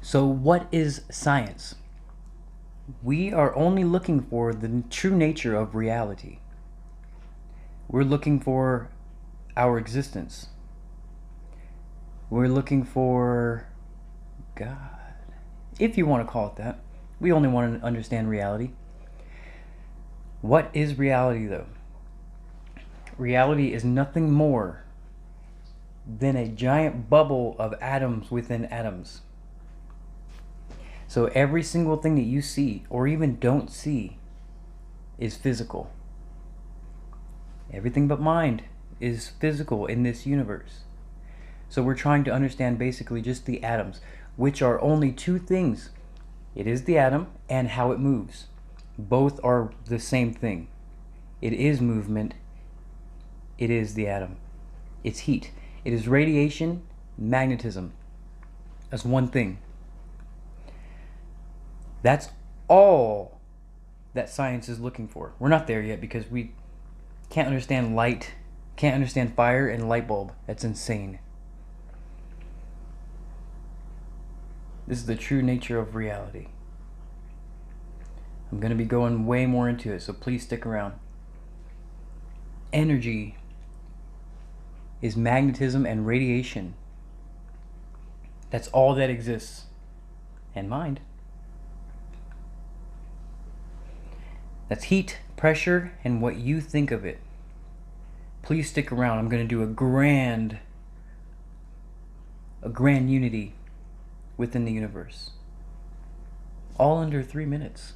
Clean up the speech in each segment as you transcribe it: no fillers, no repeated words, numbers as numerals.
So, what is science? We are only looking for the true nature of reality. We're looking for our existence. We're looking for God, if you want to call it that. We only want to understand reality. What is reality, though? Reality is nothing more than a giant bubble of atoms within atoms. So every single thing that you see or even don't see is physical. Everything but mind is physical in this universe. So we're trying to understand basically just the atoms, which are only two things. It is the atom and how it moves. Both are the same thing. It is movement. It is the atom. It's heat. It is radiation, magnetism. That's one thing. That's all that science is looking for. We're not there yet because we can't understand light, can't understand fire and light bulb. That's insane. This is the true nature of reality. I'm going to be going way more into it, so please stick around. Energy is magnetism and radiation. That's all that exists. And mind. That's heat, pressure, and what you think of it. Please stick around. I'm going to do a grand unity within the universe. All under 3 minutes.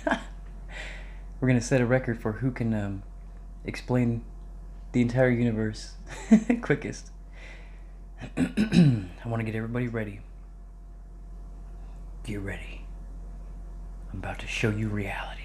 We're going to set a record for who can explain the entire universe quickest. I want to get everybody ready. Get ready. I'm about to show you reality.